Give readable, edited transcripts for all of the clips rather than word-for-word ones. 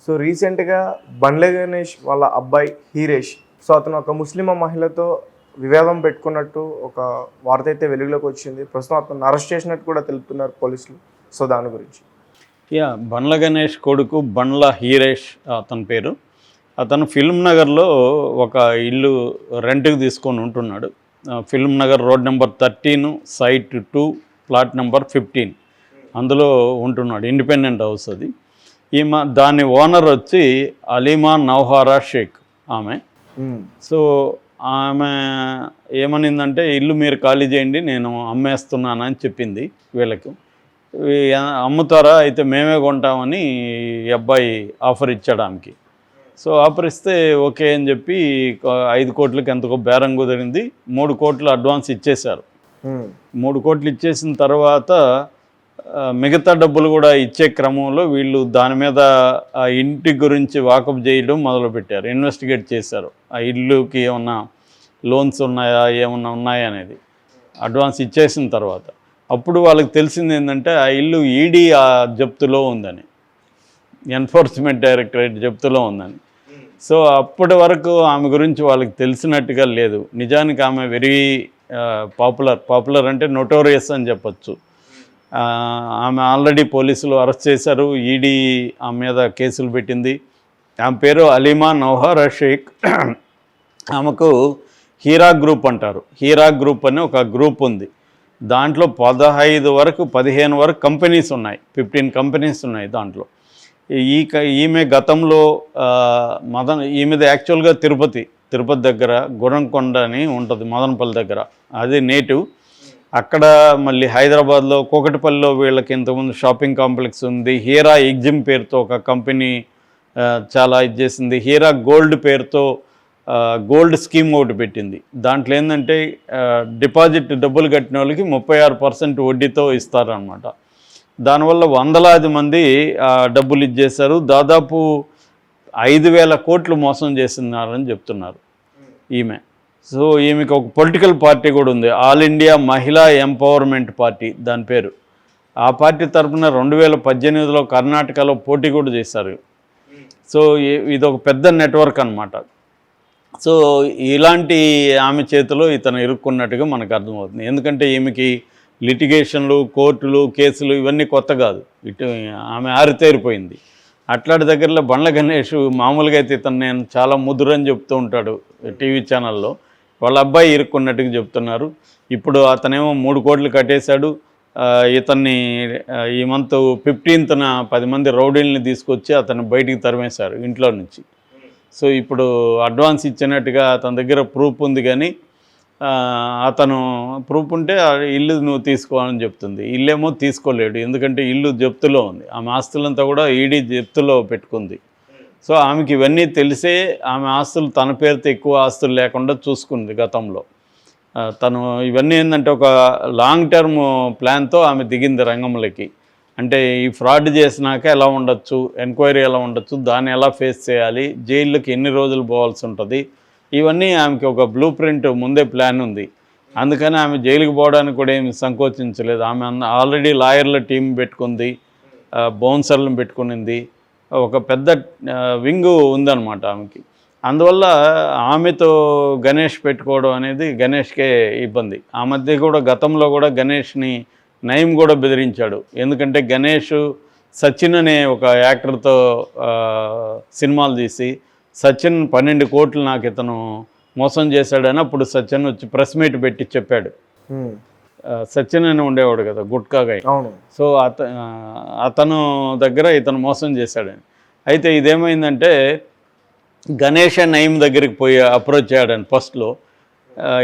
So రీసెంట్గా బండ్లే గణేష్ వాళ్ళ అబ్బాయి హీరేష్, సో అతను ఒక ముస్లిం మహిళతో వివాదం పెట్టుకున్నట్టు ఒక వార్త అయితే వెలుగులోకి వచ్చింది. ప్రస్తుతం అతను అరెస్ట్ చేసినట్టు కూడా తెలుపుతున్నారు పోలీసులు. సో దాని గురించి బండ్ల గణేష్ కొడుకు బండ్ల హీరేష్ అతని పేరు. అతను ఫిల్మ్ నగర్లో ఒక ఇల్లు రెంట్కి తీసుకొని ఉంటున్నాడు. Film Nagar road number 13 site 2 plot number 15 అందులో ఉంటున్నాడు. ఇండిపెండెంట్ హౌస్ అది. దాని ఓనర్ వచ్చి అలీమా నౌహారా షేక్ ఆమె. సో ఆమె ఏమనిందంటే ఇల్లు మీరు ఖాళీ చేయండి, నేను అమ్మేస్తున్నానని చెప్పింది వీళ్ళకు. అమ్ముతారా, అయితే మేమే కొంటామని ఈ అబ్బాయి ఆఫర్ ఇచ్చాడు ఆమెకి. సో ఆఫర్ ఇస్తే ఓకే అని చెప్పి 5 కోట్లకి ఎంతకో బేరం కుదిరింది. 3 కోట్లు అడ్వాన్స్ ఇచ్చేశారు. 3 కోట్లు ఇచ్చేసిన తర్వాత మిగతా డబ్బులు కూడా ఇచ్చే క్రమంలో వీళ్ళు దాని మీద ఆ ఇంటి గురించి వాకప్ చేయడం మొదలుపెట్టారు. ఇన్వెస్టిగేట్ చేశారు. ఆ ఇల్లుకి ఏమన్నా లోన్స్ ఉన్నాయా, ఏమన్నా ఉన్నాయా అనేది అడ్వాన్స్ ఇచ్చేసిన తర్వాత. అప్పుడు వాళ్ళకి తెలిసింది ఏంటంటే ఆ ఇల్లు ఈడీ జప్తులో ఉందని, ఎన్ఫోర్స్మెంట్ డైరెక్టరేట్ జప్తులో ఉందని. సో అప్పటి వరకు ఆమె గురించి వాళ్ళకి తెలిసినట్టుగా లేదు. నిజానికి ఆమె వెరీ పాపులర్ అంటే నోటోరియస్ అని చెప్పచ్చు. ఆమె ఆల్రెడీ పోలీసులు అరెస్ట్ చేశారు. ఈడీ ఆమె మీద కేసులు పెట్టింది. ఆమె పేరు అలీమా నౌహారా షేక్. ఆమెకు హీరా గ్రూప్ అంటారు. హీరా గ్రూప్ అని ఒక గ్రూప్ ఉంది. దాంట్లో 15 వరకు కంపెనీస్ ఉన్నాయి. 15 కంపెనీస్ ఉన్నాయి దాంట్లో. ఈమె గతంలో ఈమెది యాక్చువల్గా తిరుపతి దగ్గర గుర్రంకొండ అని ఉంటుంది, మదనపల్లి దగ్గర. అది నేటివ్. అక్కడ మళ్ళీ హైదరాబాద్లో కూకటిపల్లిలో వీళ్ళకి ఇంతకుముందు షాపింగ్ కాంప్లెక్స్ ఉంది. హీరా ఎగ్జిమ్ పేరుతో ఒక కంపెనీ చాలా ఇది చేసింది. హీరా గోల్డ్ పేరుతో గోల్డ్ స్కీమ్ ఒకటి పెట్టింది. దాంట్లో ఏంటంటే డిపాజిట్ డబ్బులు కట్టిన వాళ్ళకి 36% వడ్డీతో ఇస్తారనమాట. దానివల్ల వందలాది మంది డబ్బులు ఇచ్చేశారు. దాదాపు 5,000 కోట్లు మోసం చేస్తున్నారని చెప్తున్నారు ఈమె. సో ఈమెకు ఒక పొలిటికల్ పార్టీ కూడా ఉంది, ఆల్ ఇండియా మహిళా ఎంపవర్మెంట్ పార్టీ దాని పేరు. ఆ పార్టీ తరఫున 2018లో కర్ణాటకలో పోటీ కూడా చేశారు. సో ఇది ఒక పెద్ద నెట్వర్క్ అనమాట. సో ఇలాంటి ఆమె చేతిలో ఇతను ఇరుక్కున్నట్టుగా మనకు అర్థమవుతుంది. ఎందుకంటే ఈమెకి లిటిగేషన్లు, కోర్టులు, కేసులు ఇవన్నీ కొత్త కాదు. ఆమె ఆరితేరిపోయింది. అట్లాంటి దగ్గరలో బండ్ల గణేష్ మామూలుగా అయితే ఇతను నేను చాలా ముదురని చెప్తూ ఉంటాడు టీవీ ఛానల్లో. వాళ్ళ అబ్బాయి ఇరుక్కున్నట్టుగా చెప్తున్నారు. ఇప్పుడు అతనేమో 3 కోట్లు కట్టేశాడు. ఇతన్ని ఈ మంత్ 15న 10 మంది రౌడీల్ని తీసుకొచ్చి అతన్ని బయటికి తరిమేశారు ఇంట్లో నుంచి. సో ఇప్పుడు అడ్వాన్స్ ఇచ్చినట్టుగా అతని దగ్గర ప్రూఫ్ ఉంది, కానీ అతను ప్రూఫ్ ఉంటే ఇల్లు నువ్వు తీసుకోవాలని చెప్తుంది. ఇల్లేమో తీసుకోలేడు, ఎందుకంటే ఇల్లు జప్తులో ఉంది. ఆమె ఆస్తులంతా కూడా ఈడీ జప్తులో పెట్టుకుంది. సో ఆమెకి ఇవన్నీ తెలిసే ఆమె ఆస్తులు తన పేరుతో ఎక్కువ ఆస్తులు లేకుండా చూసుకుంది గతంలో. తను ఇవన్నీ ఏంటంటే ఒక లాంగ్ టర్మ్ ప్లాన్తో ఆమె దిగింది రంగంలోకి. అంటే ఈ ఫ్రాడ్ చేసినాక ఎలా ఉండొచ్చు, ఎంక్వైరీ ఎలా ఉండొచ్చు, దాన్ని ఎలా ఫేస్ చేయాలి, జైళ్ళకి ఎన్ని రోజులు పోవాల్సి ఉంటుంది, ఇవన్నీ ఆమెకి ఒక బ్లూ ప్రింట్ ముందే ప్లాన్ ఉంది. అందుకని ఆమె జైలుకి పోవడానికి కూడా ఏమి సంకోచించలేదు. ఆమె ఆల్రెడీ లాయర్ల టీం పెట్టుకుంది, బౌన్సర్లను పెట్టుకునింది, ఒక పెద్ద వింగు ఉందన్నమాట ఆమెకి. అందువల్ల ఆమెతో గణేష్ పెట్టుకోవడం అనేది గణేష్కే ఇబ్బంది. ఆ మధ్య కూడా గతంలో కూడా గణేష్ని నయీం కూడా బెదిరించాడు. ఎందుకంటే గణేష్ సచిన్ అనే ఒక యాక్టర్తో సినిమాలు తీసి సచిన్ 12 కోట్లు నాకు ఇతను మోసం చేశాడని అప్పుడు సచిన్ వచ్చి ప్రెస్ మీట్ పెట్టి చెప్పాడు. సచిన్ అని ఉండేవాడు కదా, గుట్కాగా. సో అతను దగ్గర ఇతను మోసం చేశాడని. అయితే ఇదేమైందంటే గణేష్ నయీం దగ్గరికి పోయి అప్రోచ్ అయ్యాడని ఫస్ట్లో,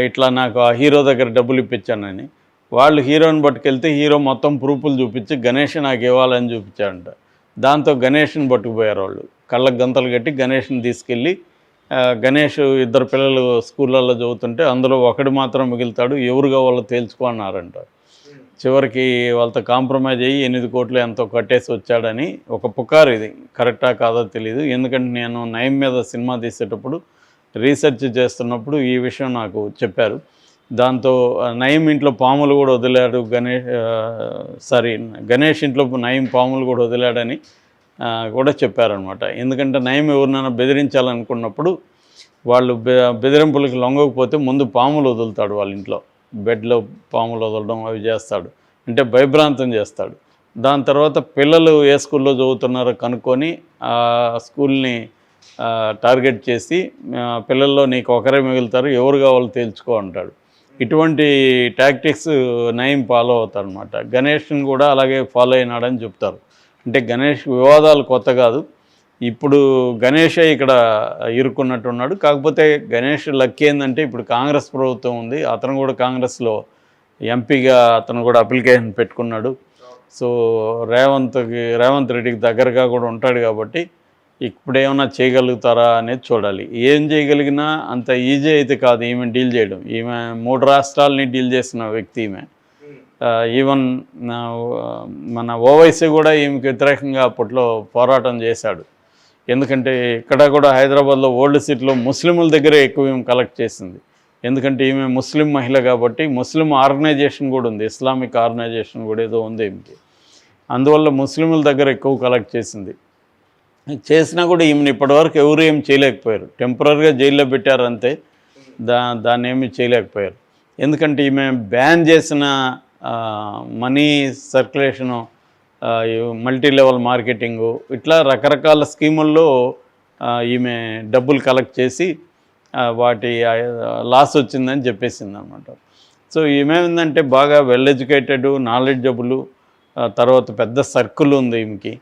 ఇట్లా నాకు ఆ హీరో దగ్గర డబ్బులు ఇప్పించానని. వాళ్ళు హీరోని పట్టుకెళ్తే హీరో మొత్తం ప్రూఫ్లు చూపించి గణేష్ నాకు ఇవ్వాలని చూపించాడంట. దాంతో గణేష్ని పట్టుకుపోయారు వాళ్ళు. కళ్ళకు గంతలు కట్టి గణేష్ని తీసుకెళ్ళి, గణేష్ 2 పిల్లలు స్కూళ్ళల్లో చదువుతుంటే అందులో ఒకడు మాత్రం మిగులుతాడు, ఎవరుగా వాళ్ళు తేల్చుకున్నారంట. చివరికి వాళ్ళతో కాంప్రమైజ్ అయ్యి 8 కోట్లు ఎంతో కట్టేసి వచ్చాడని ఒక పుకారు. ఇది కరెక్టా కాదో తెలియదు, ఎందుకంటే నేను నయీం మీద సినిమా తీసేటప్పుడు రీసెర్చ్ చేస్తున్నప్పుడు ఈ విషయం నాకు చెప్పారు. దాంతో నయీం ఇంట్లో పాములు కూడా వదిలాడు గణేష్ ఇంట్లో నయీం పాములు కూడా వదిలాడని కూడా చెప్పారనమాట. ఎందుకంటే నయం ఎవరినైనా బెదిరించాలనుకున్నప్పుడు వాళ్ళు బెదిరింపులకి లొంగకపోతే ముందు పాములు వదులుతాడు వాళ్ళ ఇంట్లో, బెడ్లో పాములు వదలడం అవి చేస్తాడు, అంటే భయభ్రాంతం చేస్తాడు. దాని తర్వాత పిల్లలు ఏ స్కూల్లో చదువుతున్నారో కనుక్కొని ఆ స్కూల్ని టార్గెట్ చేసి పిల్లల్లో నీకు ఒకరే మిగులుతారు, ఎవరు కావాలో తేల్చుకో అంటాడు. ఇటువంటి టాక్టిక్స్ నయం ఫాలో అవుతారనమాట. గణేష్ని కూడా అలాగే ఫాలో అయినాడని చెప్తారు. అంటే గణేష్ వివాదాలు కొత్త కాదు, ఇప్పుడు గణేషే ఇక్కడ ఇరుక్కున్నట్టున్నాడు. కాకపోతే గణేష్ లక్కీ ఏంటంటే ఇప్పుడు కాంగ్రెస్ ప్రభుత్వం ఉంది, అతను కూడా కాంగ్రెస్లో ఎంపీగా అతను కూడా అప్లికేషన్ పెట్టుకున్నాడు. సో రేవంత్ రెడ్డికి దగ్గరగా కూడా ఉంటాడు కాబట్టి ఇప్పుడు ఏమైనా చేయగలుగుతారా అనేది చూడాలి. ఏం చేయగలిగినా అంత ఈజీ అయితే కాదు ఈమె డీల్ చేయడం. ఈమె 3 రాష్ట్రాలని డీల్ చేసిన వ్యక్తి ఈమె. ఈవెన్ మన ఓవైసీ కూడా ఈమెకి వ్యతిరేకంగా అప్పట్లో పోరాటం చేశాడు. ఎందుకంటే ఇక్కడ కూడా హైదరాబాద్లో ఓల్డ్ సిటీలో ముస్లింల దగ్గరే ఎక్కువ ఈమె కలెక్ట్ చేసింది. ఎందుకంటే ఈమె ముస్లిం మహిళ కాబట్టి ముస్లిం ఆర్గనైజేషన్ కూడా ఉంది, ఇస్లామిక్ ఆర్గనైజేషన్ కూడా ఏదో ఉంది ఈమెకి. అందువల్ల ముస్లింల దగ్గర ఎక్కువ కలెక్ట్ చేసింది. చేసినా కూడా ఈమెను ఇప్పటివరకు ఎవరు ఏమి చేయలేకపోయారు. టెంపరీగా జైల్లో పెట్టారు అంతే, దాన్ని ఏమీ చేయలేకపోయారు. ఎందుకంటే ఈమె బ్యాన్ చేసిన money circulation, multi level marketing, ఇట్లా రకరకాల స్కీముల్లో ఈమె డబ్బులు కలెక్ట్ చేసి వాటి లాస్ వచ్చిందని చెప్పేసింది అనమాట. సో ఈమె బాగా వెల్ ఎడ్యుకేటెడ్, నాలెడ్జబుల్, తర్వాత పెద్ద సర్కిల్ ఉంది ఈమెకి.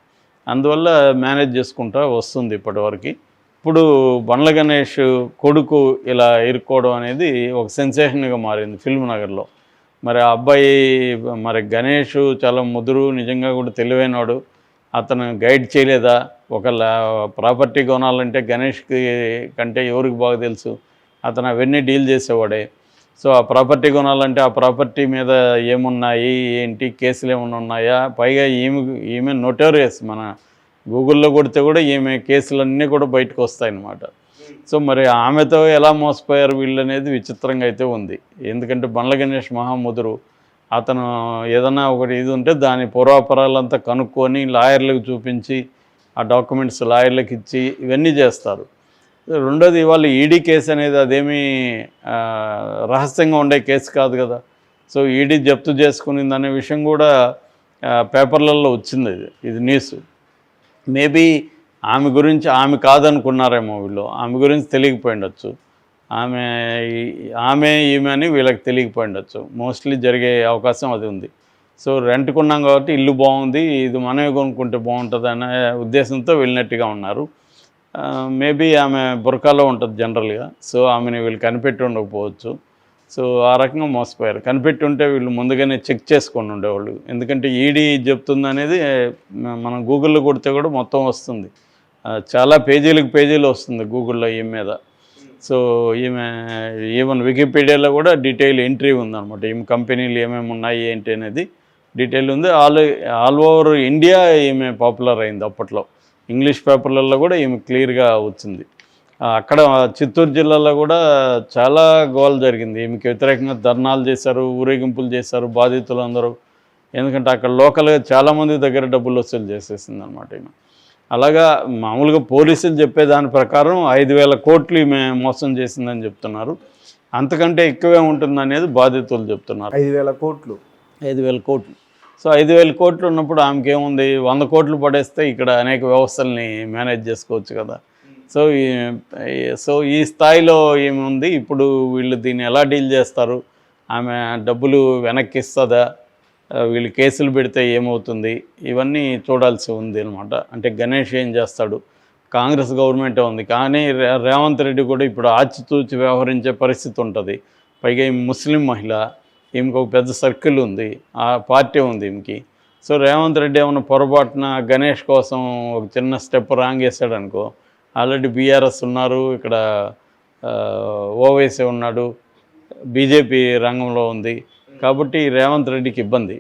అందువల్ల మేనేజ్ చేసుకుంటూ వస్తుంది ఇప్పటివరకు. ఇప్పుడు బండ్ల గణేష్ కొడుకు ఇలా ఇరుక్కోవడం అనేది ఒక సెన్సేషన్గా మారింది ఫిల్మ్ నగర్లో. మరి ఆ అబ్బాయి మరి గణేష్ చాలా ముదురు, నిజంగా కూడా తెలివైనవాడు. అతను గైడ్ చేయలేదా? ఒక ప్రాపర్టీ కొనాలంటే గణేష్కి కంటే ఎవరికి బాగా తెలుసు, అతను అవన్నీ డీల్ చేసేవాడే. సో ఆ ప్రాపర్టీ కొనాలంటే ఆ ప్రాపర్టీ మీద ఏమున్నాయి ఏంటి, కేసులు ఏమైనా ఉన్నాయా, పైగా ఈమె నోటోరియస్, మన గూగుల్లో కొడితే కూడా ఈమె కేసులన్నీ కూడా బయటకు వస్తాయన్నమాట. సో మరి ఆమెతో ఎలా మోసపోయారు వీళ్ళు అనేది విచిత్రంగా అయితే ఉంది. ఎందుకంటే బండ్ల గణేష్ మహాముదురు, అతను ఏదన్నా ఒకటి ఇది ఉంటే దాని పూర్వాపరాలంతా కనుక్కొని లాయర్లకు చూపించి ఆ డాక్యుమెంట్స్ లాయర్లకు ఇచ్చి ఇవన్నీ చేస్తారు. రెండోది, ఇవాళ ఈడీ కేసు అనేది అదేమీ రహస్యంగా ఉండే కేసు కాదు కదా. సో ఈడీ జప్తు చేసుకునింది అనే విషయం కూడా పేపర్లలో వచ్చింది. ఇది న్యూస్. మేబీ ఆమె కాదనుకున్నారేమో వీళ్ళు, ఆమె గురించి తెలియకపోయి ఉండొచ్చు, ఈమె అని వీళ్ళకి తెలియకపోయి ఉండొచ్చు. మోస్ట్లీ జరిగే అవకాశం అది ఉంది. సో రెంట్కున్నాం కాబట్టి ఇల్లు బాగుంది, ఇది మనమే కొనుక్కుంటే బాగుంటుంది అనే ఉద్దేశంతో వెళ్ళినట్టుగా ఉన్నారు. మేబీ ఆమె బురకాలో ఉంటుంది జనరల్గా. సో ఆమెను వీళ్ళు కనిపెట్టి ఉండకపోవచ్చు. సో ఆ రకంగా మోసపోయారు. కనిపెట్టి ఉంటే వీళ్ళు ముందుగానే చెక్ చేసుకొని ఉండేవాళ్ళు. ఎందుకంటే ఈడీ చెప్తుంది అనేది మనం గూగుల్లో కొడితే కూడా మొత్తం వస్తుంది, చాలా పేజీలు వస్తుంది గూగుల్లో ఈమె మీద. సో ఈవెన్ వికీపీడియాలో కూడా డీటెయిల్ ఎంట్రీ ఉందన్నమాట. ఈమె కంపెనీలు ఏమేమి ఉన్నాయి ఏంటి అనేది డీటెయిల్ ఉంది. ఆల్ ఓవర్ ఇండియా ఈమె పాపులర్ అయింది అప్పట్లో. ఇంగ్లీష్ పేపర్లలో కూడా ఈమె క్లియర్గా వచ్చింది. అక్కడ చిత్తూరు జిల్లాలో కూడా చాలా గోల్ జరిగింది. ఈమెకి వ్యతిరేకంగా ధర్నాలు చేశారు, ఊరేగింపులు చేశారు బాధితులు అందరూ. ఎందుకంటే అక్కడ లోకల్గా చాలామంది దగ్గర డబ్బులు వసూలు చేసేసింది అనమాట ఈమె. అలాగా మామూలుగా పోలీసులు చెప్పే దాని ప్రకారం 5,000 కోట్లు ఈమె మోసం చేసిందని చెప్తున్నారు. అంతకంటే ఎక్కువే ఉంటుందనేది బాధితులు చెప్తున్నారు. 5,000 కోట్లు. 5,000 కోట్లు. సో 5,000 కోట్లు ఉన్నప్పుడు ఆమెకి ఏముంది, 100 కోట్లు పడేస్తే ఇక్కడ అనేక వ్యవస్థల్ని మేనేజ్ చేసుకోవచ్చు కదా. సో ఈ స్థాయిలో ఏమి ఉంది. ఇప్పుడు వీళ్ళు దీన్ని ఎలా డీల్ చేస్తారు, ఆమె డబ్బులు వెనక్కి ఇస్తుందా, వీళ్ళు కేసులు పెడితే ఏమవుతుంది, ఇవన్నీ చూడాల్సి ఉంది అనమాట. అంటే గణేష్ ఏం చేస్తాడు, కాంగ్రెస్ గవర్నమెంటే ఉంది కానీ రేవంత్ రెడ్డి కూడా ఇప్పుడు ఆచితూచి వ్యవహరించే పరిస్థితి ఉంటుంది. పైగా ఈ ముస్లిం మహిళ, ఈమెకు ఒక పెద్ద సర్కిల్ ఉంది, ఆ పార్టీ ఉంది ఈమెకి. సో రేవంత్ రెడ్డి ఏమైనా పొరపాటున గణేష్ కోసం ఒక చిన్న స్టెప్ రాంగ్ వేసాడు అనుకో, ఆల్రెడీ బీఆర్ఎస్ ఉన్నారు, ఇక్కడ ఓవైసీ ఉన్నాడు, బీజేపీ రంగంలో ఉంది కాబట్టి రేవంత్ రెడ్డికి ఇబ్బంది.